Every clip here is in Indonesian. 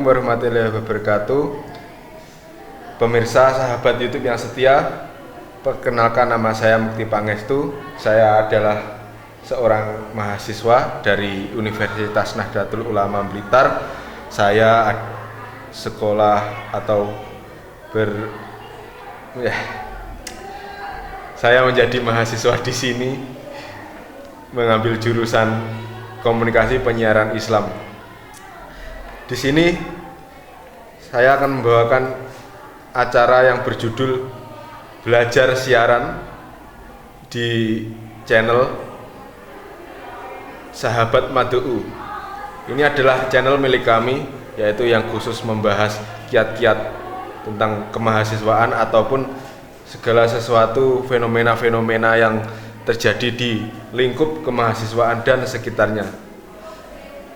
Assalamualaikum warahmatullahi wabarakatuh. Pemirsa sahabat YouTube yang setia, perkenalkan nama saya Mukti Pangestu. Saya adalah seorang mahasiswa dari Universitas Nahdlatul Ulama Blitar. Saya sekolah atau saya menjadi mahasiswa di sini mengambil jurusan Komunikasi Penyiaran Islam. Di sini saya akan membawakan acara yang berjudul Belajar Siaran di channel Sahabat Madu'u. Ini adalah channel milik kami, yaitu yang khusus membahas kiat-kiat tentang kemahasiswaan ataupun segala sesuatu fenomena-fenomena yang terjadi di lingkup kemahasiswaan dan sekitarnya.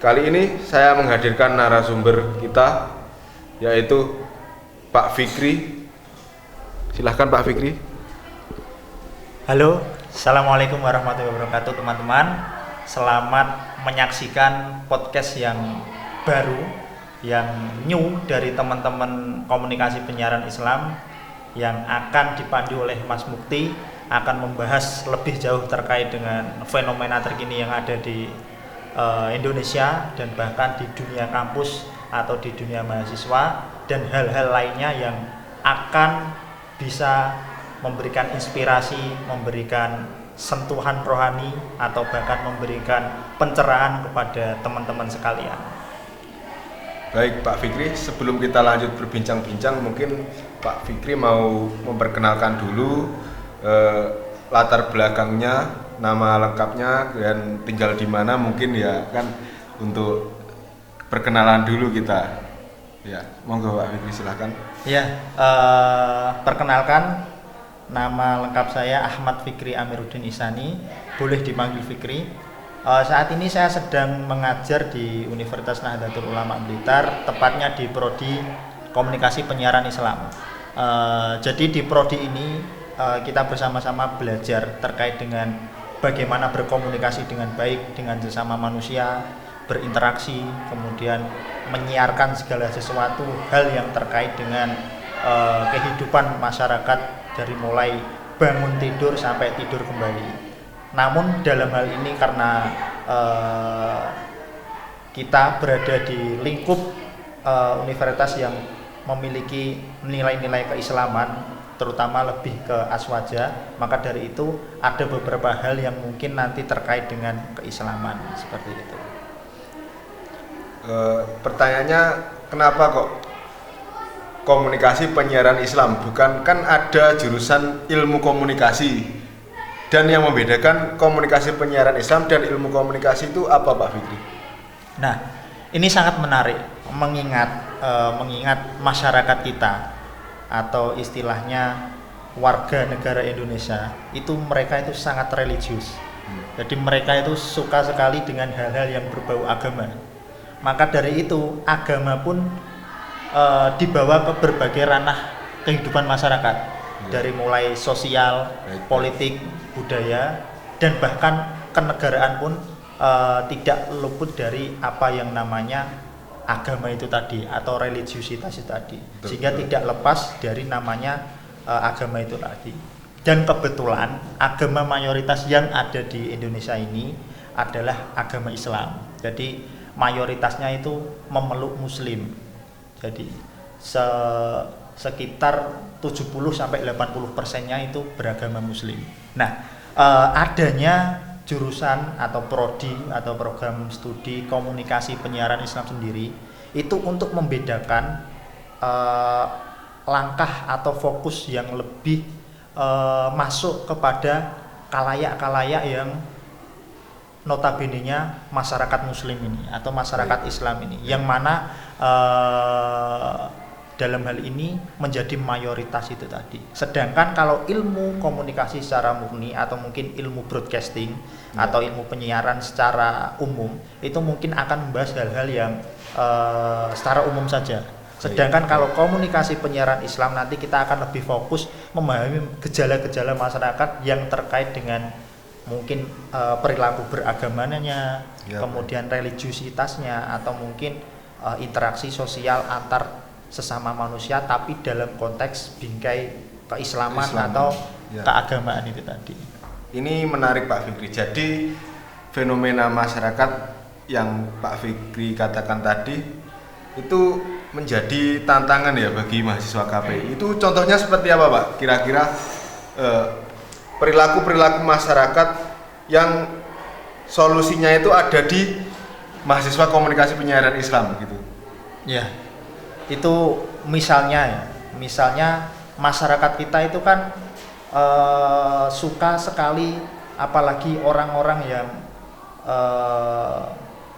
Kali ini saya menghadirkan narasumber kita, yaitu Pak Fikri. Silahkan Pak Fikri. Halo, Assalamualaikum warahmatullahi wabarakatuh teman-teman. Selamat menyaksikan podcast yang baru, yang new dari teman-teman Komunikasi Penyiaran Islam yang akan dipandu oleh Mas Mukti, akan membahas lebih jauh terkait dengan fenomena terkini yang ada di Indonesia dan bahkan di dunia kampus atau di dunia mahasiswa dan hal-hal lainnya yang akan bisa memberikan inspirasi, memberikan sentuhan rohani atau bahkan memberikan pencerahan kepada teman-teman sekalian. Baik Pak Fikri, sebelum kita lanjut berbincang-bincang, mungkin Pak Fikri mau memperkenalkan dulu latar belakangnya, nama lengkapnya, dan tinggal di mana mungkin ya kan, untuk perkenalan dulu kita. Ya, monggo Pak Fikri silahkan. Ya, perkenalkan, nama lengkap saya Ahmad Fikri Amiruddin Ihsani, boleh dipanggil Fikri. Saat ini saya sedang mengajar di Universitas Nahdlatul Ulama Blitar, tepatnya di Prodi Komunikasi Penyiaran Islam. Jadi di prodi ini kita bersama-sama belajar terkait dengan bagaimana berkomunikasi dengan baik dengan sesama manusia, berinteraksi, kemudian menyiarkan segala sesuatu hal yang terkait dengan kehidupan masyarakat dari mulai bangun tidur sampai tidur kembali. Namun dalam hal ini karena kita berada di lingkup universitas yang memiliki nilai-nilai keislaman, terutama lebih ke aswaja, maka dari itu ada beberapa hal yang mungkin nanti terkait dengan keislaman seperti itu. Pertanyaannya, kenapa kok Komunikasi Penyiaran Islam? Bukan kan ada jurusan ilmu komunikasi, dan yang membedakan Komunikasi Penyiaran Islam dan ilmu komunikasi itu apa Pak Fikri? Nah, ini sangat menarik mengingat masyarakat kita atau istilahnya warga negara Indonesia itu, mereka itu sangat religius. Jadi mereka itu suka sekali dengan hal-hal yang berbau agama. Maka dari itu agama pun dibawa ke berbagai ranah kehidupan masyarakat, dari mulai sosial, politik, budaya, dan bahkan kenegaraan pun tidak luput dari apa yang namanya agama itu tadi atau religiusitas itu tadi. Sehingga tidak lepas dari namanya agama itu tadi. Dan kebetulan agama mayoritas yang ada di Indonesia ini adalah agama Islam. Jadi mayoritasnya itu memeluk Muslim. Jadi sekitar 70-80%-nya itu beragama Muslim. Nah, adanya jurusan atau prodi atau program studi Komunikasi Penyiaran Islam sendiri itu untuk membedakan langkah atau fokus yang lebih masuk kepada kalayak-kalayak yang notabene-nya masyarakat Muslim ini atau masyarakat Islam ini, yang mana dalam hal ini menjadi mayoritas itu tadi. Sedangkan kalau ilmu komunikasi secara murni atau mungkin ilmu broadcasting atau ilmu penyiaran secara umum itu mungkin akan membahas hal-hal yang secara umum saja. Sedangkan kalau komunikasi penyiaran Islam nanti kita akan lebih fokus memahami gejala-gejala masyarakat yang terkait dengan mungkin perilaku beragamanya, kemudian religiusitasnya, atau mungkin interaksi sosial antar sesama manusia, tapi dalam konteks bingkai keislaman atau keagamaan itu tadi. Ini menarik Pak Fikri. Jadi fenomena masyarakat yang Pak Fikri katakan tadi itu menjadi tantangan ya bagi mahasiswa KPI. Itu contohnya seperti apa Pak? Kira-kira perilaku-perilaku masyarakat yang solusinya itu ada di mahasiswa komunikasi penyiaran Islam gitu. Ya, itu misalnya masyarakat kita itu kan suka sekali, apalagi orang-orang yang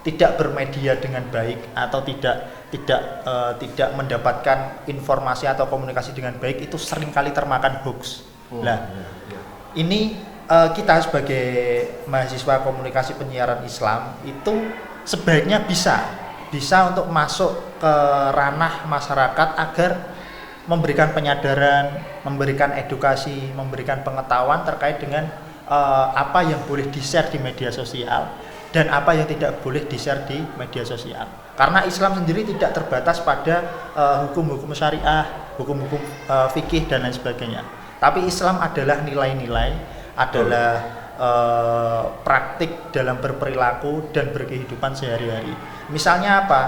tidak bermedia dengan baik atau tidak mendapatkan informasi atau komunikasi dengan baik, itu seringkali termakan hoax. Ini kita sebagai mahasiswa komunikasi penyiaran Islam itu sebaiknya bisa untuk masuk ke ranah masyarakat agar memberikan penyadaran, memberikan edukasi, memberikan pengetahuan terkait dengan apa yang boleh di-share di media sosial dan apa yang tidak boleh di-share di media sosial. Karena Islam sendiri tidak terbatas pada hukum-hukum syariah, hukum-hukum fikih dan lain sebagainya. Tapi Islam adalah nilai-nilai, adalah praktik dalam berperilaku dan berkehidupan sehari-hari. Misalnya apa?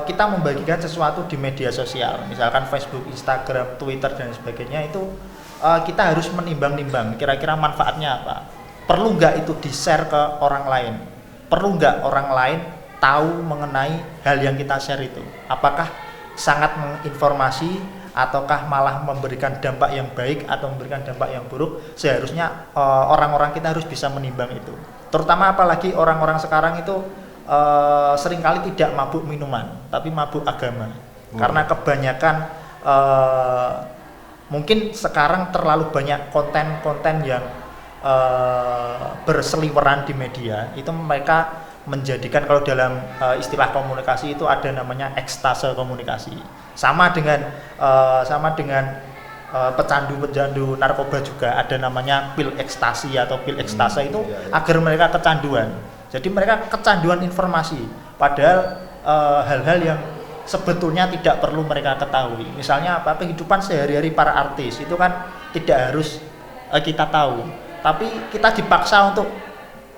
Kita membagikan sesuatu di media sosial, misalkan Facebook, Instagram, Twitter dan sebagainya, itu kita harus menimbang-nimbang kira-kira manfaatnya apa. Perlu nggak itu di-share ke orang lain? Perlu nggak orang lain tahu mengenai hal yang kita share itu? Apakah sangat menginformasi ataukah malah memberikan dampak yang baik atau memberikan dampak yang buruk? Seharusnya orang-orang kita harus bisa menimbang itu. Terutama apalagi orang-orang sekarang itu seringkali tidak mabuk minuman, tapi mabuk agama. Karena kebanyakan mungkin sekarang terlalu banyak konten-konten yang berseliweran di media. Itu mereka menjadikan, kalau dalam istilah komunikasi itu ada namanya ekstase komunikasi. Sama dengan pecandu-pecandu narkoba juga ada namanya pil ekstasi atau pil ekstase itu agar mereka kecanduan. Jadi mereka kecanduan informasi, padahal hal-hal yang sebetulnya tidak perlu mereka ketahui. Misalnya apa, kehidupan sehari-hari para artis itu kan tidak harus kita tahu, tapi kita dipaksa untuk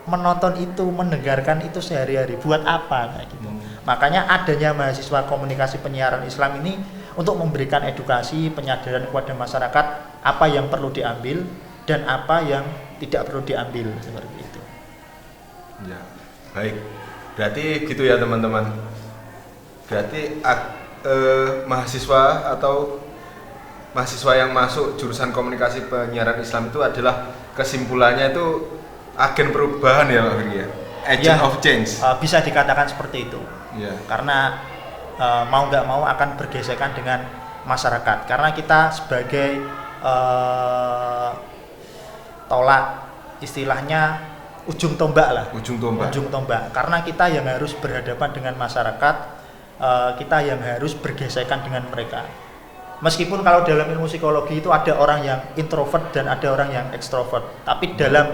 menonton itu, mendengarkan itu sehari-hari. Buat apa kayak gitu? Makanya adanya mahasiswa komunikasi penyiaran Islam ini untuk memberikan edukasi, penyadaran kepada masyarakat apa yang perlu diambil dan apa yang tidak perlu diambil, seperti itu. Ya, baik. Berarti gitu ya teman-teman. Berarti mahasiswa atau mahasiswa yang masuk jurusan komunikasi penyiaran Islam itu adalah kesimpulannya itu agen perubahan ya Pak Fikri ya? Agent of change. Bisa dikatakan seperti itu. Ya. Karena mau nggak mau akan bergesekan dengan masyarakat. Karena kita sebagai tolak, istilahnya ujung tombak lah. Ujung tombak. Karena kita yang harus berhadapan dengan masyarakat, kita yang harus bergesekan dengan mereka. Meskipun kalau dalam ilmu psikologi itu ada orang yang introvert dan ada orang yang ekstrovert, tapi dalam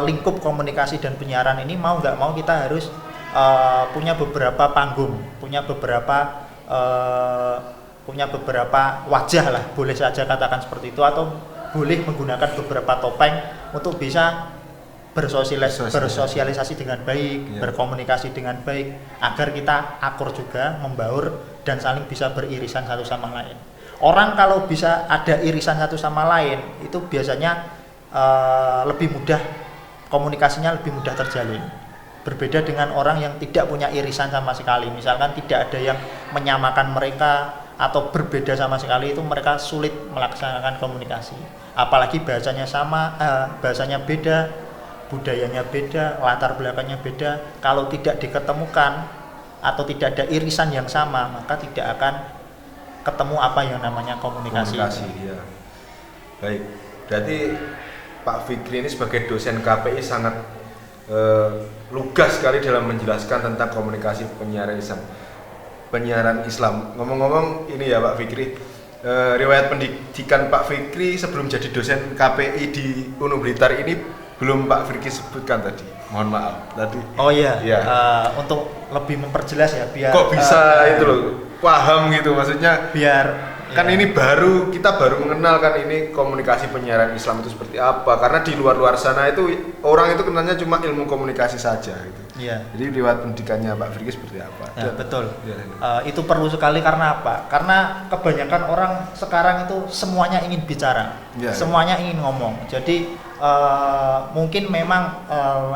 lingkup komunikasi dan penyiaran ini mau nggak mau kita harus punya beberapa panggung, punya beberapa wajah lah, boleh saja katakan seperti itu, atau boleh menggunakan beberapa topeng untuk bisa bersosialisasi dengan baik, berkomunikasi dengan baik, agar kita akur juga, membaur dan saling bisa beririsan satu sama lain. Orang kalau bisa ada irisan satu sama lain itu biasanya lebih mudah, komunikasinya lebih mudah terjalin. Berbeda dengan orang yang tidak punya irisan sama sekali, misalkan tidak ada yang menyamakan mereka atau berbeda sama sekali, itu mereka sulit melaksanakan komunikasi. Apalagi bahasanya sama, bahasanya beda, budayanya beda, latar belakangnya beda. Kalau tidak diketemukan atau tidak ada irisan yang sama, maka tidak akan ketemu apa yang namanya komunikasi. Ya. Baik, berarti Pak Fikri ini sebagai dosen KPI sangat lugas sekali dalam menjelaskan tentang komunikasi penyiaran Islam. Ngomong-ngomong ini ya Pak Fikri, riwayat pendidikan Pak Fikri sebelum jadi dosen KPI di UNU Blitar ini belum Pak Firky sebutkan tadi. Mohon maaf tadi. Oh iya. Iya. Untuk lebih memperjelas ya biar Kok bisa itu loh paham gitu maksudnya. Biar Kan ya. ini kita baru mengenal kan ini komunikasi penyiaran Islam itu seperti apa, karena di luar sana itu orang itu kenalnya cuma ilmu komunikasi saja gitu. Iya. Jadi lewat pendidikannya Pak Firky seperti apa? Ya, betul. Ya, Itu perlu sekali karena apa? Karena kebanyakan orang sekarang itu semuanya ingin bicara, Ya, semuanya ingin ngomong. Jadi mungkin memang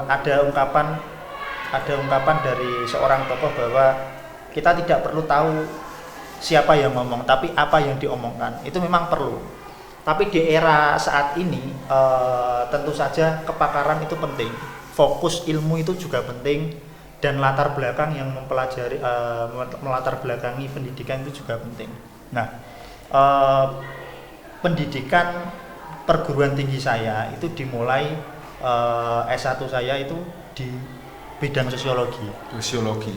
ada ungkapan dari seorang tokoh bahwa kita tidak perlu tahu siapa yang ngomong, tapi apa yang diomongkan. Itu memang perlu. Tapi di era saat ini tentu saja kepakaran itu penting, fokus ilmu itu juga penting, dan latar belakang yang mempelajari melatar belakangi pendidikan itu juga penting. Nah, pendidikan perguruan tinggi saya itu dimulai S1 saya itu di bidang sosiologi.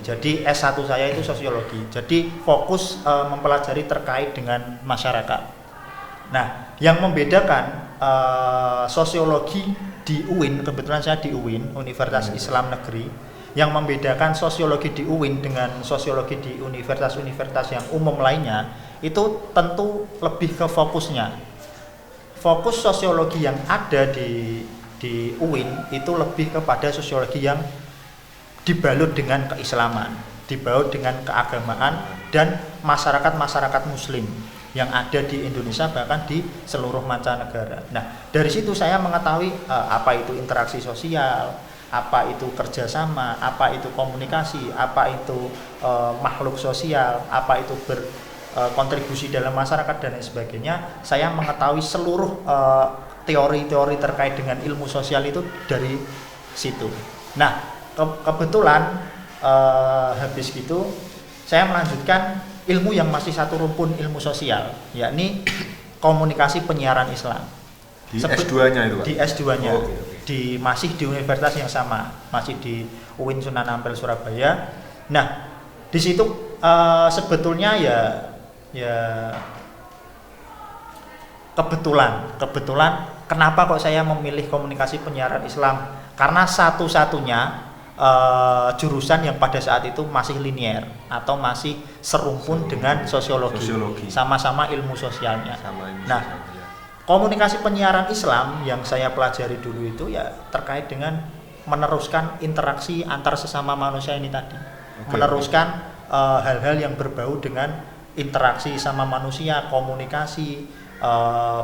Jadi S1 saya itu sosiologi. Jadi fokus mempelajari terkait dengan masyarakat. Nah, yang membedakan sosiologi di UIN, kebetulan saya di UIN, Universitas Islam Negeri, yang membedakan sosiologi di UIN dengan sosiologi di universitas-universitas yang umum lainnya, itu tentu lebih ke fokusnya. Fokus sosiologi yang ada di UIN itu lebih kepada sosiologi yang dibalut dengan keislaman, dibalut dengan keagamaan dan masyarakat muslim yang ada di Indonesia bahkan di seluruh mancanegara. Nah, dari situ saya mengetahui apa itu interaksi sosial, apa itu kerjasama, apa itu komunikasi, apa itu makhluk sosial, apa itu berkontribusi dalam masyarakat dan lain sebagainya. Saya mengetahui seluruh teori-teori terkait dengan ilmu sosial itu dari situ. Nah, kebetulan habis gitu saya melanjutkan ilmu yang masih satu rumpun ilmu sosial, yakni komunikasi penyiaran Islam. Di S2-nya itu Pak? Di S2-nya. Oh, okay. Masih di universitas yang sama, masih di UIN Sunan Ampel Surabaya. Nah, di situ sebetulnya ya kebetulan kenapa kok saya memilih komunikasi penyiaran Islam? Karena satu-satunya jurusan yang pada saat itu masih linier atau masih serumpun dengan sosiologi. Sama-sama ilmu sosialnya. Nah, komunikasi penyiaran Islam yang saya pelajari dulu itu ya terkait dengan meneruskan interaksi antar sesama manusia ini tadi. Meneruskan hal-hal yang berbau dengan interaksi sama manusia, komunikasi,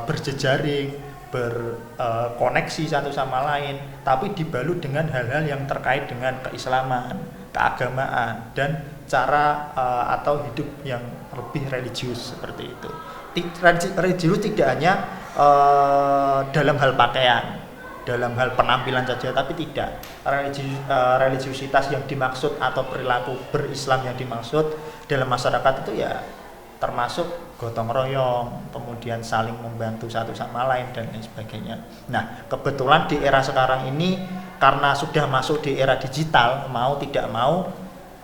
berjejaring, berkoneksi satu sama lain, tapi dibalut dengan hal-hal yang terkait dengan keislaman, keagamaan, dan cara atau hidup yang lebih religius seperti itu. Religius tidak hanya dalam hal pakaian, dalam hal penampilan saja, tapi tidak. Religiusitas yang dimaksud atau perilaku berislam yang dimaksud dalam masyarakat itu ya termasuk gotong royong, kemudian saling membantu satu sama lain dan lain sebagainya. Nah, kebetulan di era sekarang ini karena sudah masuk di era digital, mau tidak mau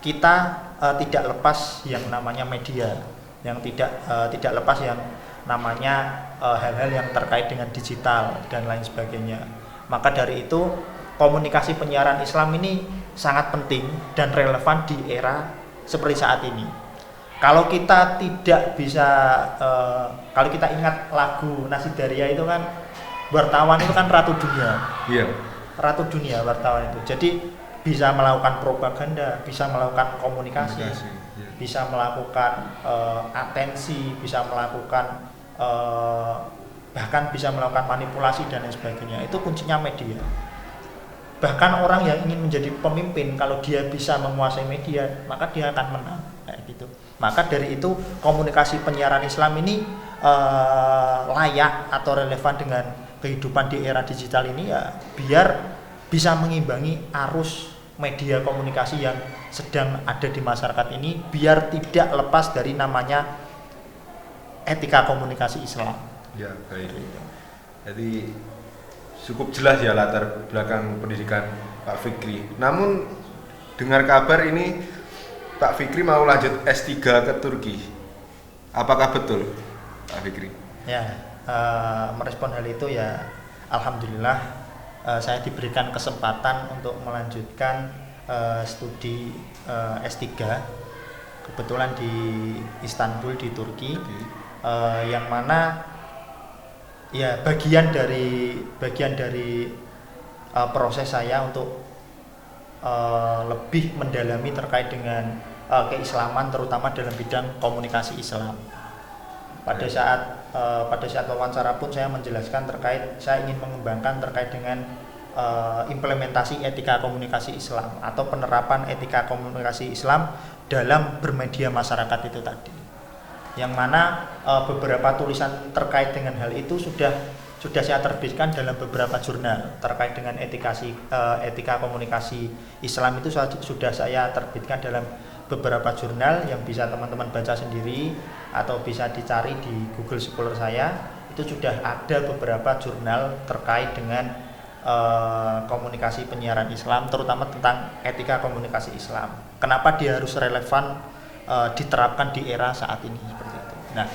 kita tidak lepas yang namanya media, yang tidak lepas yang namanya hal-hal yang terkait dengan digital dan lain sebagainya. Maka dari itu komunikasi penyiaran Islam ini sangat penting dan relevan di era seperti saat ini. Kalau kita tidak bisa, kalau kita ingat lagu Nasib Daria itu kan, wartawan itu kan ratu dunia. Iya. Ratu dunia wartawan itu. Jadi bisa melakukan propaganda, bisa melakukan komunikasi, ya. bisa melakukan atensi, bisa melakukan bahkan bisa melakukan manipulasi dan lain sebagainya. Itu kuncinya media. Bahkan orang yang ingin menjadi pemimpin, kalau dia bisa menguasai media, maka dia akan menang, kayak gitu. Maka dari itu komunikasi penyiaran Islam ini layak atau relevan dengan kehidupan di era digital ini ya, biar bisa mengimbangi arus media komunikasi yang sedang ada di masyarakat ini, biar tidak lepas dari namanya etika komunikasi Islam. Ya, baik. Jadi cukup jelas ya latar belakang pendidikan Pak Fikri. Namun dengar kabar ini Pak Fikri mau lanjut S3 ke Turki. Apakah betul Pak Fikri? Ya, merespon hal itu ya alhamdulillah saya diberikan kesempatan untuk melanjutkan studi S3 kebetulan di Istanbul di Turki, yang mana ya bagian dari proses saya untuk lebih mendalami terkait dengan keislaman, terutama dalam bidang komunikasi Islam. Pada saat wawancara pun saya menjelaskan saya ingin mengembangkan terkait dengan implementasi etika komunikasi Islam atau penerapan etika komunikasi Islam dalam bermedia masyarakat itu tadi. Yang mana beberapa tulisan terkait dengan hal itu sudah saya terbitkan dalam beberapa jurnal terkait dengan etika komunikasi Islam itu sudah saya terbitkan dalam beberapa jurnal yang bisa teman-teman baca sendiri atau bisa dicari di Google Scholar saya. Itu sudah ada beberapa jurnal terkait dengan komunikasi penyiaran Islam, terutama tentang etika komunikasi Islam. Kenapa dia harus relevan diterapkan di era saat ini seperti itu. Nah,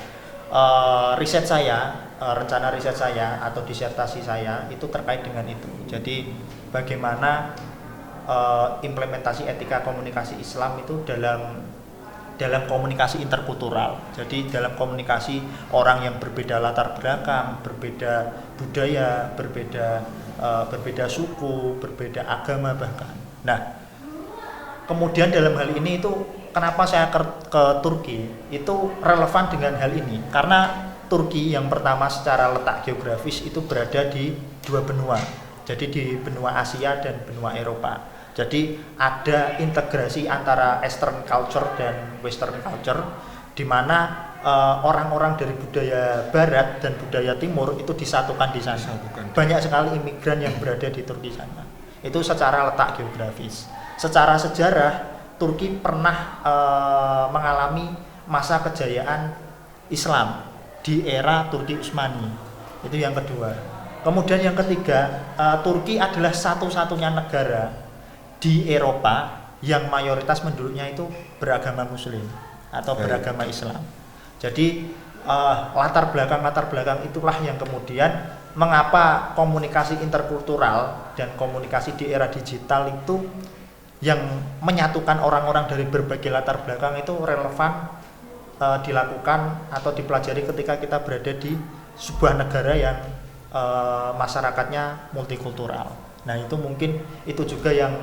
rencana riset saya atau disertasi saya itu terkait dengan itu. Jadi bagaimana implementasi etika komunikasi Islam itu dalam komunikasi interkultural. Jadi dalam komunikasi orang yang berbeda latar belakang, berbeda budaya, berbeda suku, berbeda agama bahkan. Nah, kemudian dalam hal ini itu kenapa saya ke Turki itu relevan dengan hal ini, karena Turki yang pertama secara letak geografis itu berada di dua benua, jadi di benua Asia dan benua Eropa. Jadi ada integrasi antara Eastern culture dan Western culture, di mana orang-orang dari budaya Barat dan budaya Timur itu disatukan di sana. Banyak sekali imigran yang berada di Turki sana. Itu secara letak geografis. Secara sejarah, Turki pernah mengalami masa kejayaan Islam di era Turki Utsmani. Itu yang kedua. Kemudian yang ketiga, Turki adalah satu-satunya negara di Eropa yang mayoritas penduduknya itu beragama Muslim atau beragama Islam. Jadi latar belakang itulah yang kemudian mengapa komunikasi interkultural dan komunikasi di era digital itu yang menyatukan orang-orang dari berbagai latar belakang itu relevan dilakukan atau dipelajari ketika kita berada di sebuah negara yang masyarakatnya multikultural. Nah, itu mungkin itu juga yang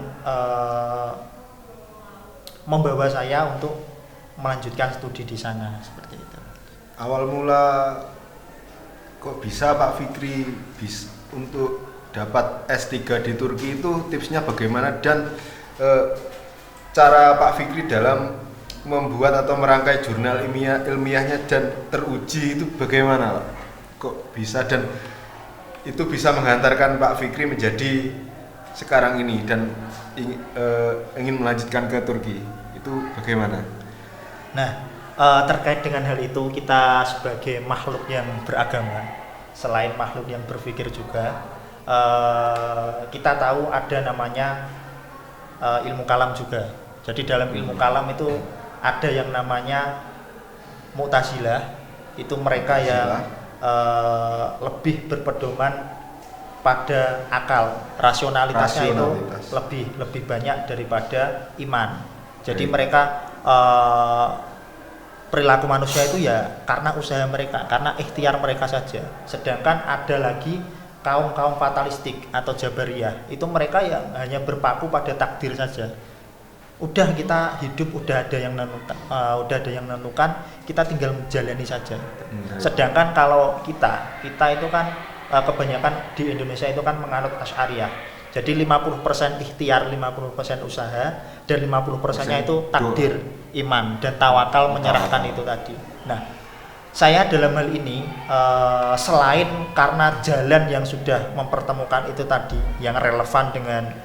membawa saya untuk melanjutkan studi di sana seperti itu. Awal mula kok bisa Pak Fikri untuk dapat S3 di Turki itu tipsnya bagaimana, dan cara Pak Fikri dalam membuat atau merangkai jurnal ilmiahnya dan teruji itu bagaimana Pak? Kok bisa dan itu bisa menghantarkan Pak Fikri menjadi sekarang ini dan ingin melanjutkan ke Turki, itu bagaimana? Nah, terkait dengan hal itu, kita sebagai makhluk yang beragama, selain makhluk yang berpikir juga, kita tahu ada namanya ilmu kalam juga. Jadi dalam ilmu kalam itu ada yang namanya Mu'tazilah, itu mereka yang lebih berpedoman pada akal, rasionalitasnya itu lebih banyak daripada iman. Jadi mereka perilaku manusia itu ya karena usaha mereka, karena ikhtiar mereka saja. Sedangkan ada lagi kaum fatalistik atau Jabariyah, itu mereka yang hanya berpaku pada takdir saja. Udah kita hidup, udah ada yang menentukan, kita tinggal menjalani saja. Sedangkan kalau kita itu kan kebanyakan di Indonesia itu kan menganut Asy'ariyah. Jadi 50% ikhtiar, 50% usaha, dan 50%-nya itu takdir, iman, dan tawakal menyerahkan itu tadi. Nah, saya dalam hal ini selain karena jalan yang sudah mempertemukan itu tadi yang relevan dengan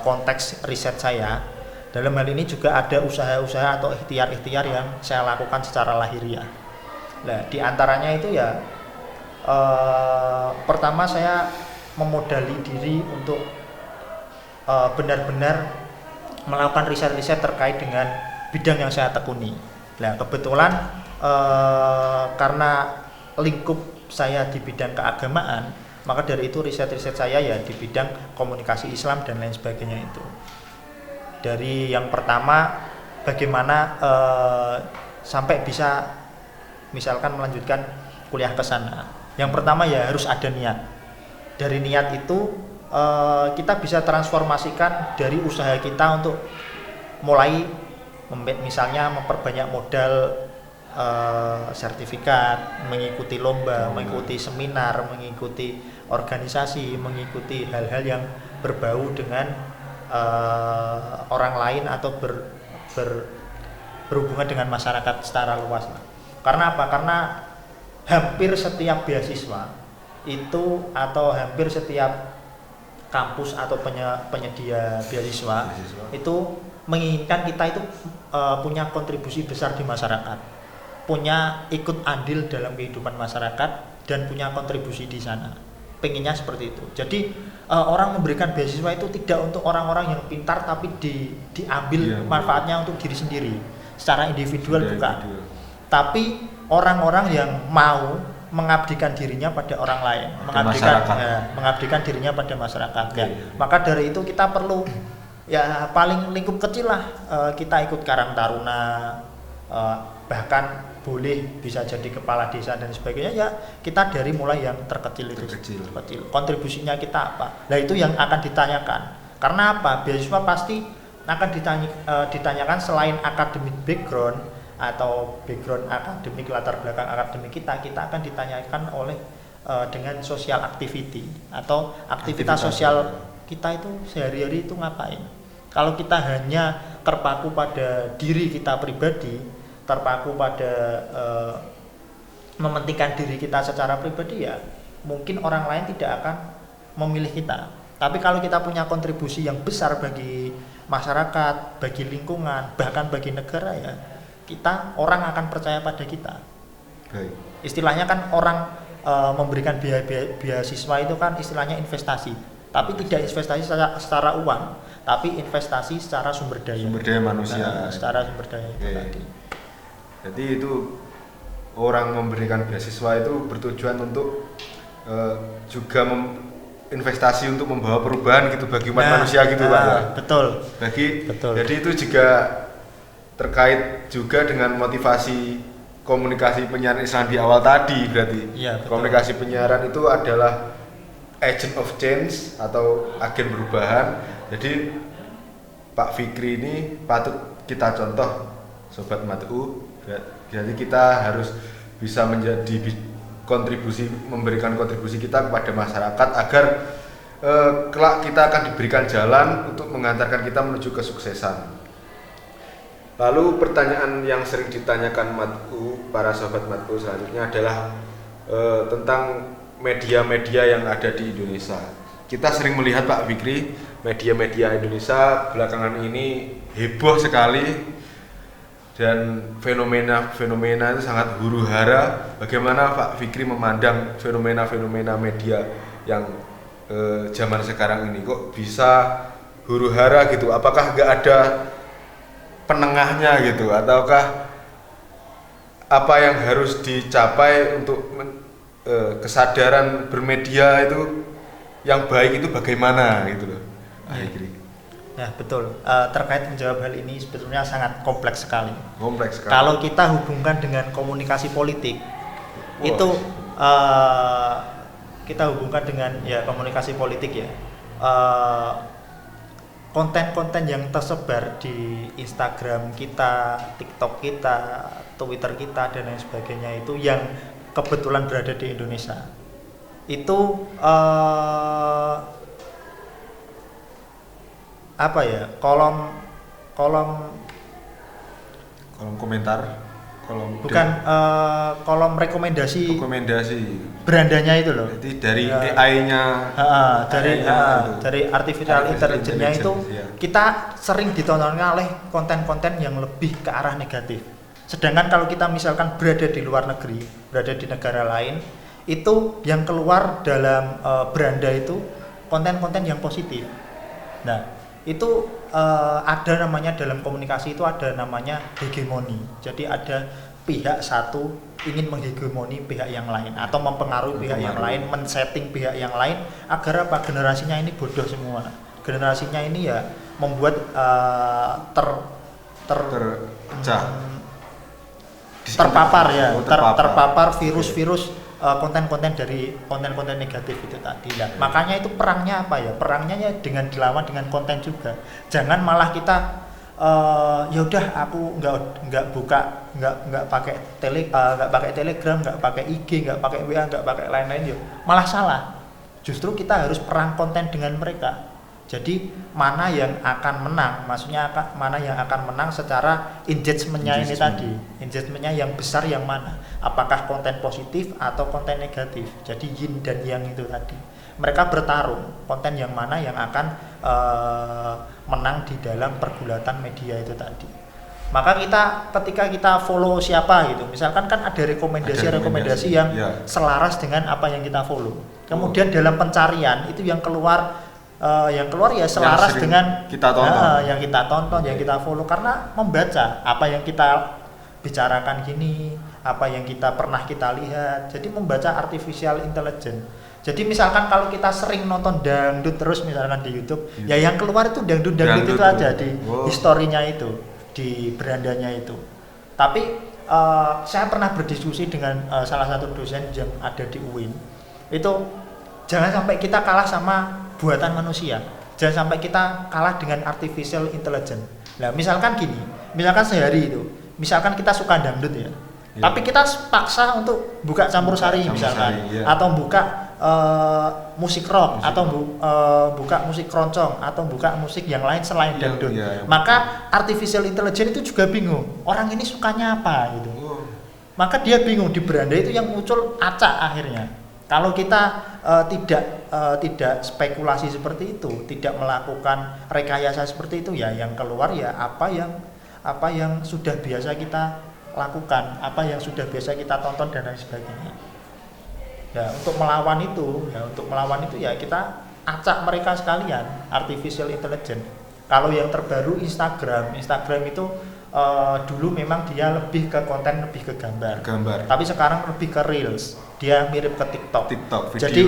konteks riset saya, dalam hal ini juga ada usaha-usaha atau ikhtiar-ikhtiar yang saya lakukan secara lahiriah. Nah, di antaranya itu ya pertama saya memodali diri untuk benar-benar melakukan riset-riset terkait dengan bidang yang saya tekuni. Nah, kebetulan karena lingkup saya di bidang keagamaan, Maka dari itu riset-riset saya ya di bidang komunikasi Islam dan lain sebagainya itu. Dari yang pertama bagaimana sampai bisa misalkan melanjutkan kuliah ke sana. Yang pertama ya harus ada niat. Dari niat itu kita bisa transformasikan dari usaha kita untuk mulai misalnya memperbanyak modal sertifikat, mengikuti lomba, mengikuti seminar, mengikuti organisasi, mengikuti hal-hal yang berbau dengan orang lain atau berhubungan dengan masyarakat secara luas. Karena apa? Karena hampir setiap beasiswa itu atau hampir setiap kampus atau penyedia beasiswa itu menginginkan kita itu punya kontribusi besar di masyarakat, punya ikut andil dalam kehidupan masyarakat dan punya kontribusi di sana. Pengennya seperti itu. Jadi orang memberikan beasiswa itu tidak untuk orang-orang yang pintar tapi diambil manfaatnya untuk diri sendiri secara individual bukan. Tapi orang-orang yang mau mengabdikan dirinya pada orang lain, mengabdikan dirinya pada masyarakat. Ya. Maka dari itu kita perlu ya paling lingkup kecil lah kita ikut Karang Taruna, bahkan boleh bisa jadi kepala desa dan sebagainya. Ya kita dari mulai yang terkecil itu terkecil. Kontribusinya kita apa? Nah itu yang akan ditanyakan. Karena apa? Beasiswa pasti akan ditanyakan selain academic background atau background akademik, latar belakang akademik kita akan ditanyakan oleh dengan social activity atau aktivitas sosial kita itu sehari-hari itu ngapain. Kalau kita hanya terpaku pada diri kita pribadi, terpaku pada mementingkan diri kita secara pribadi, ya mungkin orang lain tidak akan memilih kita. Tapi kalau kita punya kontribusi yang besar bagi masyarakat, bagi lingkungan, bahkan bagi negara, ya orang akan percaya pada kita. Istilahnya kan orang memberikan beasiswa itu kan istilahnya investasi, tapi tidak investasi secara uang, tapi investasi secara sumber daya manusia. Secara sumber daya itu tadi. Jadi itu orang memberikan beasiswa itu bertujuan untuk juga investasi untuk membawa perubahan gitu bagi umat manusia gitu Pak ya. Betul. Jadi itu juga terkait juga dengan motivasi komunikasi penyiaran Islam di awal tadi berarti. Ya, komunikasi penyiaran itu adalah agent of change atau agen perubahan. Jadi Pak Fikri ini patut kita contoh Sobat Mad'u. Jadi kita harus bisa memberikan kontribusi kita kepada masyarakat agar kelak kita akan diberikan jalan untuk mengantarkan kita menuju kesuksesan. Lalu pertanyaan yang sering ditanyakan para Sobat Mad'u selanjutnya adalah tentang media-media yang ada di Indonesia. Kita sering melihat Pak Fikri, media-media Indonesia belakangan ini heboh sekali dan fenomena itu sangat huru-hara. Bagaimana Pak Fikri memandang fenomena media yang zaman sekarang ini kok bisa huru-hara gitu? Apakah nggak ada penengahnya gitu, ataukah apa yang harus dicapai untuk kesadaran bermedia itu yang baik itu bagaimana gitu loh? Ya betul. Terkait menjawab hal ini sebetulnya sangat kompleks sekali. Kalau kita hubungkan dengan komunikasi politik, itu kita hubungkan dengan ya komunikasi politik ya. Konten-konten yang tersebar di Instagram kita, TikTok kita, Twitter kita dan lain sebagainya itu yang kebetulan berada di Indonesia itu apa ya, kolom komentar, kolom rekomendasi berandanya itu loh. Jadi dari AI-nya, dari artificial intelligence-nya itu kita sering ditontonkan oleh konten-konten yang lebih ke arah negatif. Sedangkan kalau kita misalkan berada di luar negeri, berada di negara lain, itu yang keluar dalam beranda itu konten-konten yang positif. Nah, itu ada namanya dalam komunikasi itu ada namanya hegemoni. Jadi ada pihak satu ingin menghegemoni pihak yang lain atau mempengaruhi pihak yang lain, men-setting pihak yang lain agar apa? Generasinya ini bodoh semua. Generasinya ini ya membuat terpecah, terpapar virus-virus konten-konten dari konten-konten negatif itu tadi. Nah, makanya itu perangnya apa ya? Perangnya ya dengan dilawan dengan konten juga. Jangan malah kita ya udah aku nggak pakai Telegram, nggak pakai IG, nggak pakai WA, nggak pakai lain-lain, yuk malah salah. Justru kita harus perang konten dengan mereka. Jadi mana yang akan menang, maksudnya mana yang akan menang secara engagementnya ini tadi, engagementnya yang besar yang mana? Apakah konten positif atau konten negatif? Jadi yin dan yang itu tadi. Mereka bertarung konten yang mana yang akan menang di dalam pergulatan media itu tadi. Maka ketika kita follow siapa gitu, misalkan kan ada rekomendasi yang selaras dengan apa yang kita follow. Kemudian dalam pencarian itu yang keluar ya selaras dengan kita tonton. Yang kita tonton, yang kita follow, karena membaca apa yang kita bicarakan gini, apa yang pernah kita lihat. Jadi membaca artificial intelligence. Jadi misalkan kalau kita sering nonton dangdut terus misalkan di YouTube, ya yang keluar itu dangdut itu aja di historinya itu, di berandanya itu. Tapi saya pernah berdiskusi dengan salah satu dosen yang ada di UIN. Itu jangan sampai kita kalah sama buatan manusia. Jangan sampai kita kalah dengan artificial intelligence. Nah, misalkan gini, misalkan sehari itu, misalkan kita suka dangdut ya. Tapi kita paksa untuk buka campur sari misalkan, atau buka musik rock, atau buka musik keroncong, atau buka musik yang lain selain dangdut. Maka artificial intelligence itu juga bingung. Orang ini sukanya apa gitu. Maka dia bingung, di beranda itu yang muncul acak akhirnya. Kalau kita tidak spekulasi seperti itu, tidak melakukan rekayasa seperti itu, ya yang keluar ya apa yang sudah biasa kita lakukan, apa yang sudah biasa kita tonton dan lain sebagainya. Ya untuk melawan itu ya kita acak mereka sekalian, artificial intelligence. Kalau yang terbaru Instagram itu dulu memang dia lebih ke konten, lebih ke gambar. Tapi sekarang lebih ke reels. Dia mirip ke TikTok video. Jadi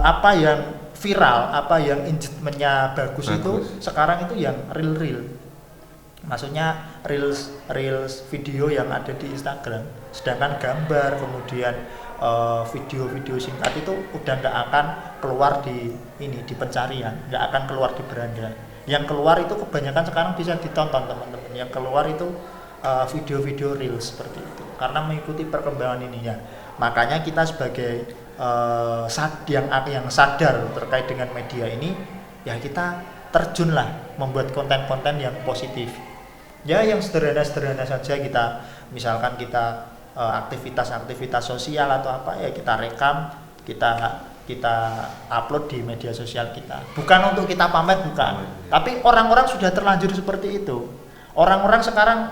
apa yang viral, apa yang engagementnya bagus itu sekarang itu yang real. Maksudnya reels video yang ada di Instagram. Sedangkan gambar kemudian video-video singkat itu udah nggak akan keluar di pencarian, nggak akan keluar di beranda. Yang keluar itu kebanyakan sekarang bisa ditonton teman-teman. Yang keluar itu video-video reels seperti itu, karena mengikuti perkembangan ini ya. Makanya kita sebagai yang sadar terkait dengan media ini, ya kita terjunlah membuat konten-konten yang positif. Ya yang sederhana saja, misalkan kita aktivitas sosial atau apa ya kita rekam, kita upload di media sosial kita. Bukan untuk kita pamer, bukan. Tapi orang-orang sudah terlanjur seperti itu. Orang-orang sekarang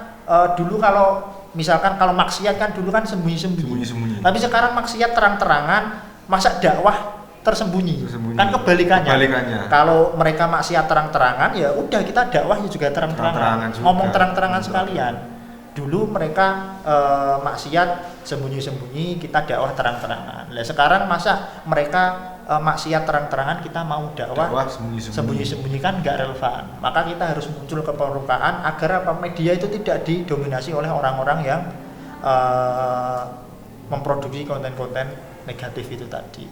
dulu kalau maksiat kan dulu kan sembunyi-sembunyi. Tapi sekarang maksiat terang-terangan, masa dakwah tersembunyi. Kan kebalikannya. Kalau mereka maksiat terang-terangan, ya udah kita dakwah juga terang-terangan. Ngomong terang-terangan sekalian. Dulu mereka maksiat sembunyi-sembunyi, kita dakwah terang-terangan. Nah, sekarang masa mereka maksiat terang-terangan, kita mau dakwah sembunyi-sembunyi, kan nggak relevan. Maka kita harus muncul ke permukaan agar media itu tidak didominasi oleh orang-orang yang memproduksi konten-konten negatif itu tadi.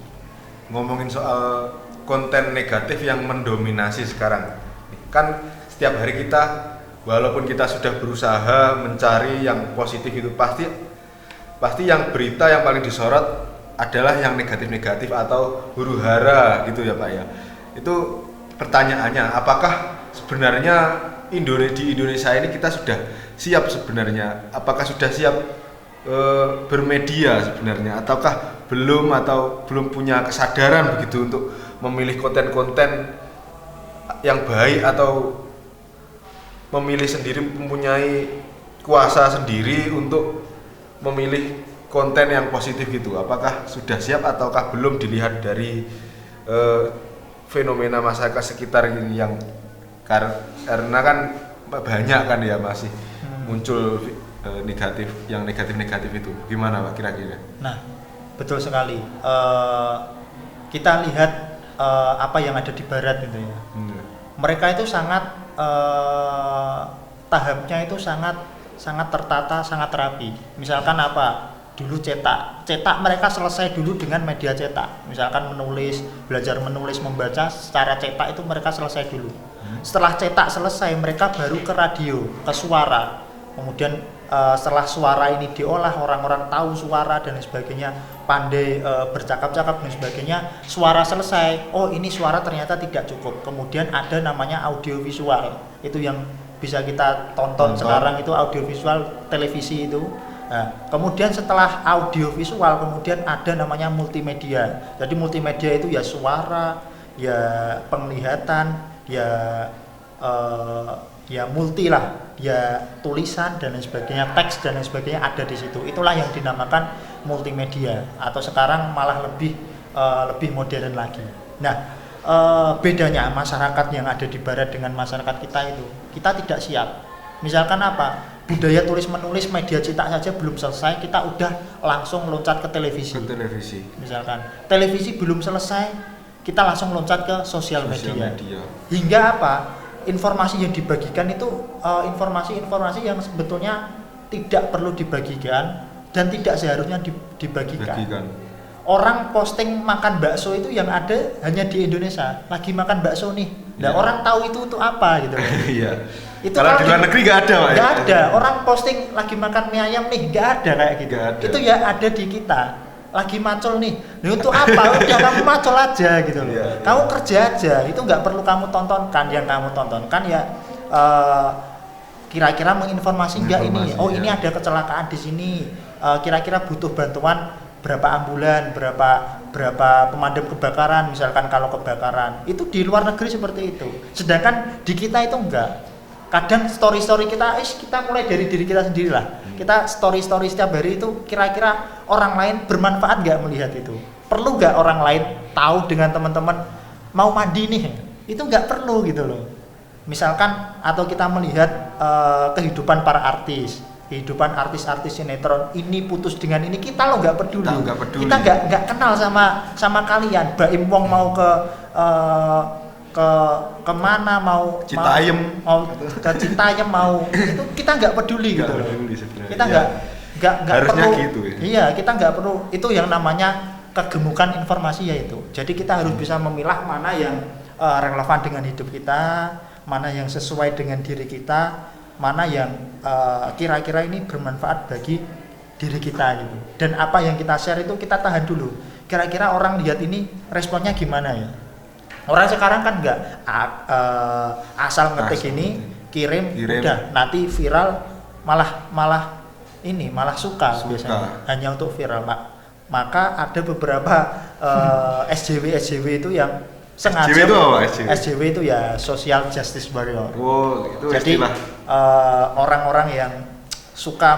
Ngomongin soal konten negatif yang mendominasi sekarang, kan setiap hari kita, walaupun kita sudah berusaha mencari yang positif, itu pasti yang berita yang paling disorot adalah yang negatif-negatif atau huru-hara gitu ya Pak ya. Itu pertanyaannya, apakah sebenarnya di Indonesia ini kita sudah siap sebenarnya? Apakah sudah siap bermedia sebenarnya, ataukah belum, atau belum punya kesadaran begitu untuk memilih konten-konten yang baik, atau memilih sendiri, mempunyai kuasa sendiri untuk memilih konten yang positif gitu? Apakah sudah siap ataukah belum, dilihat dari fenomena masyarakat sekitar ini yang karena kan banyak kan ya masih muncul yang negatif itu gimana Pak kira-kira? Nah, betul sekali. Kita lihat apa yang ada di barat gitu ya. Mereka itu sangat tahapnya itu sangat tertata, sangat rapi. Misalkan apa? Dulu cetak mereka selesai dulu dengan media cetak. Misalkan belajar menulis, membaca secara cetak itu mereka selesai dulu. Setelah cetak selesai, mereka baru ke radio, ke suara. Kemudian setelah suara ini diolah, orang-orang tahu suara dan sebagainya, pandai bercakap-cakap dan sebagainya, suara selesai. Oh, ini suara ternyata tidak cukup. Kemudian ada namanya audiovisual. Itu yang bisa kita tonton sekarang, itu audiovisual televisi itu. Nah, kemudian setelah audiovisual kemudian ada namanya multimedia. Jadi multimedia itu ya suara, ya penglihatan, ya multi lah, ya tulisan dan lain sebagainya, teks dan lain sebagainya ada di situ. Itulah yang dinamakan multimedia, atau sekarang malah lebih modern lagi. Nah, bedanya masyarakat yang ada di barat dengan masyarakat kita itu, kita tidak siap. Misalkan apa? Budaya tulis menulis, media cetak saja belum selesai, kita udah langsung loncat ke televisi. Misalkan televisi belum selesai, kita langsung loncat ke sosial media. Hingga apa? Informasi yang dibagikan itu informasi-informasi yang sebetulnya tidak perlu dibagikan dan tidak seharusnya dibagikan. Orang posting makan bakso itu yang ada hanya di Indonesia, lagi makan bakso nih. Nah, orang tahu itu untuk apa gitu. Iya. Itu kalau di luar negeri nggak ada, Pak. Nggak ada. Orang posting lagi makan mie ayam nih, nggak ada kayak gitu. Itu ya ada di kita. Lagi macul nih. Nah, untuk apa? Udah kamu macul aja gitu loh. Kamu kerja aja. Itu nggak perlu kamu tontonkan. Yang kamu tontonkan ya kira-kira menginformasi nggak ini. Oh, ini ada kecelakaan di sini. Kira-kira butuh bantuan berapa ambulan, berapa pemadam kebakaran, misalkan kalau kebakaran. Itu di luar negeri seperti itu. Sedangkan di kita itu enggak. Kadang story kita mulai dari diri kita sendiri lah. Kita story setiap hari itu kira-kira orang lain bermanfaat nggak melihat itu? Perlu nggak orang lain tahu dengan teman-teman mau mandi nih? Itu nggak perlu gitu loh. Misalkan atau kita melihat kehidupan para artis, kehidupan artis-artis sinetron, ini putus dengan ini, kita lo nggak peduli. Kita nggak kenal sama kalian. Baim Wong mau kemana, mau Citayam ke Citayam mau itu kita nggak peduli gitu loh. Kita nggak perlu gitu ya. Iya, kita nggak perlu. Itu yang namanya kegemukan informasi yaitu. Jadi kita harus bisa memilah mana yang relevan dengan hidup kita, mana yang sesuai dengan diri kita, mana yang kira-kira ini bermanfaat bagi diri kita gitu. Dan apa yang kita share itu kita tahan dulu. Kira-kira orang lihat ini responnya gimana ya? Orang sekarang kan enggak asal ngetik ini, kirim, udah nanti viral, malah suka biasanya hanya untuk viral. Maka ada beberapa SJW itu yang sengaja. SJW itu apa? SJW itu ya Social Justice Warrior. Oh, itu jadi istilah. Orang-orang yang suka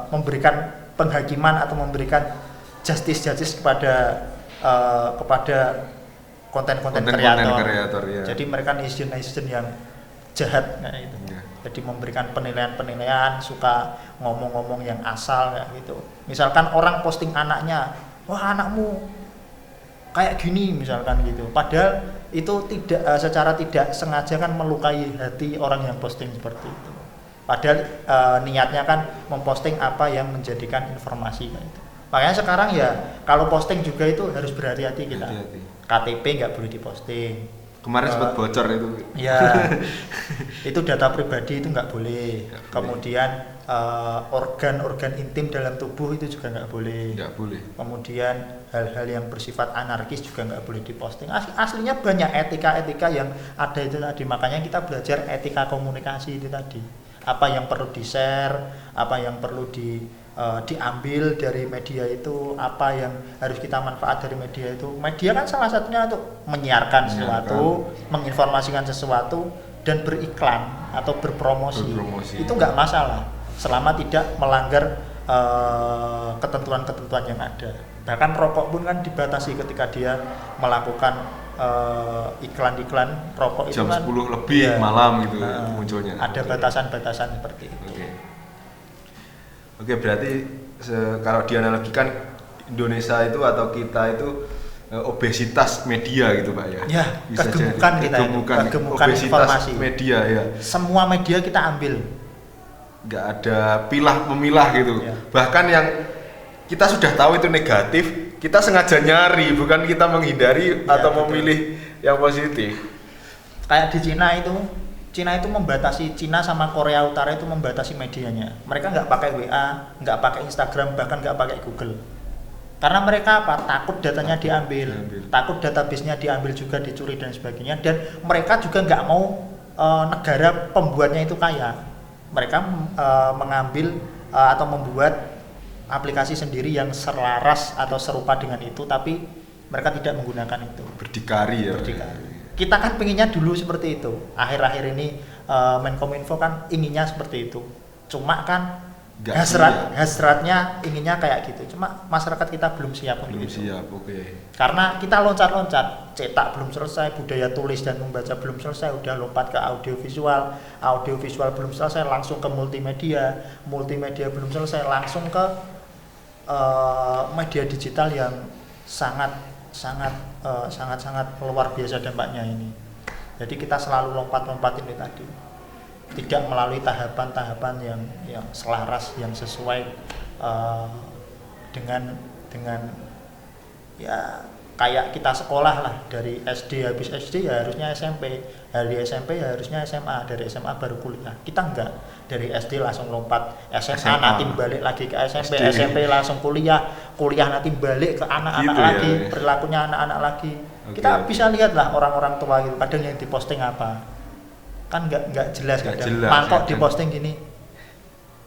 memberikan penghakiman atau memberikan justice kepada konten-konten kreator ya. Jadi mereka netizen yang jahat kayak gitu. Ya. Jadi memberikan penilaian, suka ngomong-ngomong yang asal kayak gitu. Misalkan orang posting anaknya, wah anakmu kayak gini misalkan gitu. Padahal itu tidak secara tidak sengaja kan melukai hati orang yang posting seperti itu. Padahal niatnya kan memposting apa yang menjadikan informasi kayak itu. Makanya sekarang ya kalau posting juga itu harus berhati-hati kita. KTP nggak boleh diposting. Kemarin sempat bocor itu. Ya, itu data pribadi itu nggak boleh. Kemudian organ-organ intim dalam tubuh itu juga nggak boleh. Nggak boleh. Kemudian hal-hal yang bersifat anarkis juga nggak boleh diposting. Aslinya banyak etika yang ada itu tadi. Makanya kita belajar etika komunikasi itu tadi. Apa yang perlu di-share, apa yang perlu diambil dari media itu, apa yang harus kita manfaat dari media itu. Media kan salah satunya untuk menyiarkan sesuatu, menginformasikan sesuatu, dan beriklan atau berpromosi. Itu nggak masalah selama tidak melanggar ketentuan-ketentuan yang ada. Bahkan rokok pun kan dibatasi ketika dia melakukan iklan-iklan rokok itu jam kan 10 lebih iya, malam gitu munculnya. ada batasan-batasan seperti itu. Oke, berarti kalau dianalogikan Indonesia itu atau kita itu obesitas media gitu Pak ya. Ya, bisa kegemukan jadi kita ini, kegemukan obesitas informasi. Media ya. Semua media kita ambil. Nggak ada memilah gitu. Ya. Bahkan yang kita sudah tahu itu negatif, kita sengaja nyari, bukan kita menghindari atau betul. memilih yang positif. Kayak di Cina itu membatasi, Cina sama Korea Utara itu membatasi medianya. Mereka nggak pakai WA, nggak pakai Instagram, bahkan nggak pakai Google. Karena mereka apa? Takut datanya diambil, takut database-nya diambil juga, dicuri dan sebagainya. Dan mereka juga nggak mau negara pembuatnya itu kaya. Mereka mengambil atau membuat aplikasi sendiri yang selaras atau serupa dengan itu, tapi mereka tidak menggunakan itu. Berdikari ya. Berdikari. Kita kan pengennya dulu seperti itu. Akhir-akhir ini Menkominfo kan inginnya seperti itu. Cuma kan hasratnya inginnya kayak gitu. Cuma masyarakat kita belum siap untuk itu. Siap, oke. Karena kita loncat-loncat, cetak belum selesai, budaya tulis dan membaca belum selesai, udah lompat ke audiovisual belum selesai, langsung ke multimedia belum selesai, langsung ke media digital yang sangat luar biasa dampaknya ini. Jadi kita selalu lompat-lompat ini tadi, tidak melalui tahapan-tahapan yang selaras, yang sesuai dengan ya kayak kita sekolah lah, dari SD, habis SD ya harusnya SMP, dari SMP ya harusnya SMA, dari SMA baru kuliah. Kita enggak, dari SD langsung lompat SMA. Nanti balik lagi ke SMP, SMP langsung kuliah nanti balik ke anak-anak gitu lagi ya. Perilakunya anak-anak lagi. Kita bisa lihat lah orang-orang tua gitu, kadang yang diposting apa kan nggak jelas, kadang mangkok diposting gini,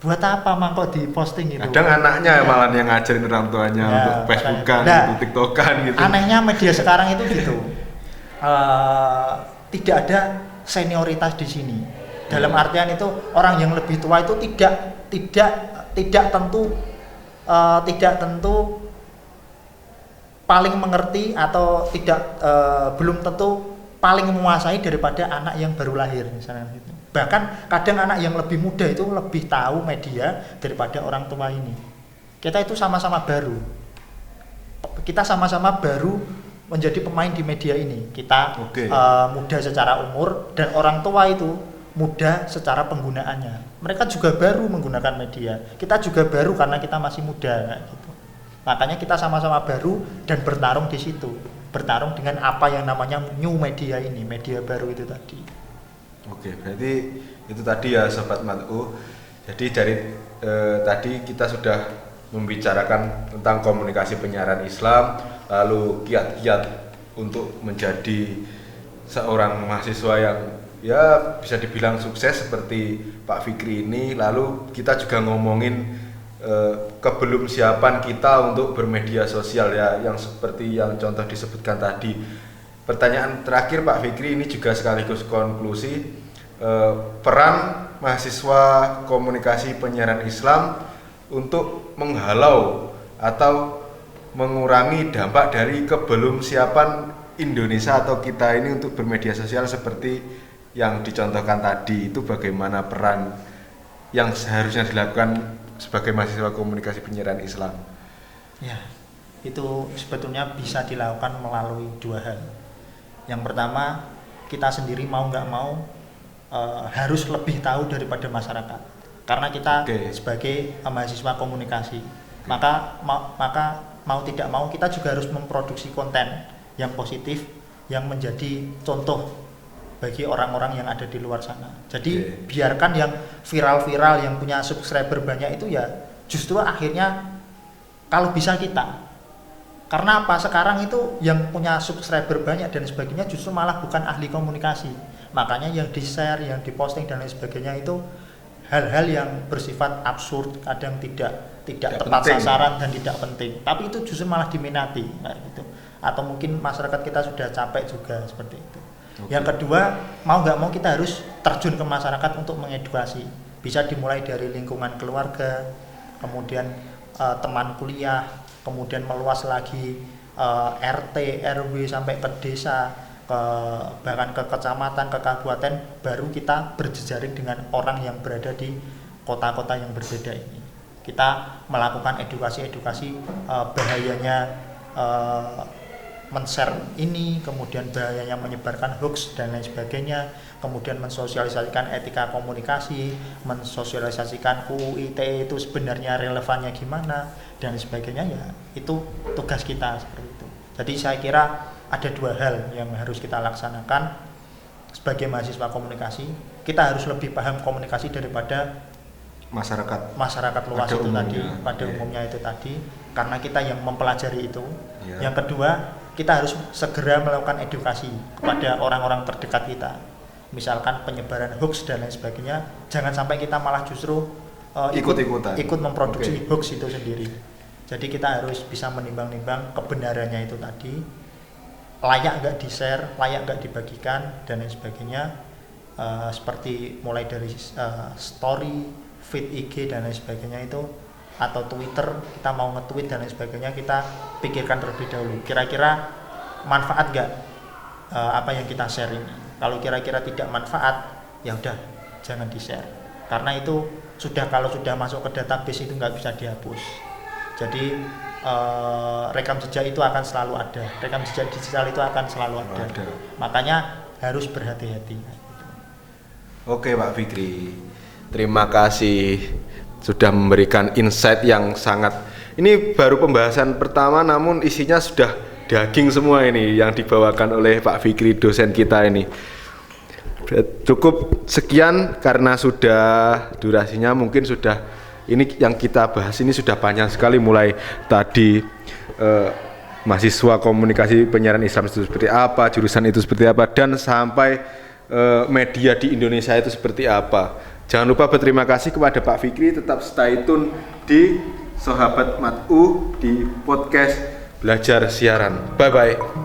buat apa mangkok diposting gitu. Kadang anaknya malah yang ngajarin orang tuanya untuk Facebookan, untuk TikTokan gitu. Anehnya media sekarang itu gitu, tidak ada senioritas di sini. Dalam artian itu orang yang lebih tua itu tidak tentu paling mengerti atau belum tentu paling menguasai daripada anak yang baru lahir misalnya gitu. Bahkan kadang anak yang lebih muda itu lebih tahu media daripada orang tua ini. Kita itu sama-sama baru menjadi pemain di media ini. Kita muda secara umur, dan orang tua itu muda secara penggunaannya. Mereka juga baru menggunakan media. Kita juga baru karena kita masih muda gitu. Makanya kita sama-sama baru dan bertarung di situ. Bertarung dengan apa yang namanya new media ini, media baru itu tadi. Oke, berarti itu tadi ya Sobat Mat'u. Jadi dari tadi kita sudah membicarakan tentang komunikasi penyiaran Islam, lalu kiat-kiat untuk menjadi seorang mahasiswa yang ya bisa dibilang sukses seperti Pak Fikri ini. Lalu kita juga ngomongin kebelumsiapan kita untuk bermedia sosial ya, yang seperti yang contoh disebutkan tadi. Pertanyaan terakhir Pak Fikri ini juga sekaligus konklusi, peran mahasiswa komunikasi penyiaran Islam untuk menghalau atau mengurangi dampak dari kebelumsiapan Indonesia atau kita ini untuk bermedia sosial seperti yang dicontohkan tadi, itu bagaimana peran yang seharusnya dilakukan sebagai mahasiswa komunikasi penyiaran Islam? Ya, itu sebetulnya bisa dilakukan melalui dua hal. Yang pertama, kita sendiri mau nggak mau harus lebih tahu daripada masyarakat, karena kita sebagai mahasiswa komunikasi, maka mau tidak mau kita juga harus memproduksi konten yang positif, yang menjadi contoh bagi orang-orang yang ada di luar sana. Jadi biarkan yang viral-viral, yang punya subscriber banyak itu ya justru akhirnya kalau bisa kita. Karena apa? Sekarang itu yang punya subscriber banyak dan sebagainya justru malah bukan ahli komunikasi. Makanya yang di-share, yang diposting dan lain sebagainya itu hal-hal yang bersifat absurd, kadang tidak tepat sasaran dan tidak penting. Tapi itu justru malah diminati kayak gitu. Atau mungkin masyarakat kita sudah capek juga seperti itu. Yang kedua, mau nggak mau kita harus terjun ke masyarakat untuk mengedukasi. Bisa dimulai dari lingkungan keluarga, kemudian teman kuliah, kemudian meluas lagi RT, RW sampai ke desa, bahkan ke kecamatan, ke kabupaten, baru kita berjejaring dengan orang yang berada di kota-kota yang berbeda ini. Kita melakukan edukasi bahayanya men-share ini, kemudian bahayanya menyebarkan hoax dan lain sebagainya, kemudian mensosialisasikan etika komunikasi, mensosialisasikan UU ITE itu sebenarnya relevannya gimana dan sebagainya. Ya itu tugas kita seperti itu. Jadi saya kira ada dua hal yang harus kita laksanakan sebagai mahasiswa komunikasi. Kita harus lebih paham komunikasi daripada masyarakat luas itu tadi, pada umumnya itu tadi, karena kita yang mempelajari itu. Yang kedua, kita harus segera melakukan edukasi kepada orang-orang terdekat kita. Misalkan penyebaran hoax dan lain sebagainya, jangan sampai kita malah justru ikut memproduksi hoax itu sendiri. Jadi kita harus bisa menimbang-nimbang kebenarannya itu tadi, layak nggak di-share, layak nggak dibagikan dan lain sebagainya. Seperti mulai dari story, feed IG dan lain sebagainya itu, atau Twitter, kita mau nge-tweet dan lain sebagainya, kita pikirkan terlebih dahulu kira-kira manfaat nggak apa yang kita share ini. Kalau kira-kira tidak manfaat, ya udah jangan di-share, karena itu kalau sudah masuk ke database itu nggak bisa dihapus. Jadi rekam jejak itu akan selalu ada, rekam jejak digital itu akan selalu ada. Makanya harus berhati-hati. Oke Pak Fikri, terima kasih sudah memberikan insight yang sangat, ini baru pembahasan pertama namun isinya sudah daging semua ini yang dibawakan oleh Pak Fikri, dosen kita ini. Cukup sekian karena sudah durasinya mungkin sudah, ini yang kita bahas ini sudah panjang sekali, mulai tadi mahasiswa komunikasi penyiaran Islam itu seperti apa, jurusan itu seperti apa, dan sampai media di Indonesia itu seperti apa. Jangan lupa berterima kasih kepada Pak Fikri, tetap stay tune di Sahabat Mat'u di podcast Belajar Siaran. Bye bye.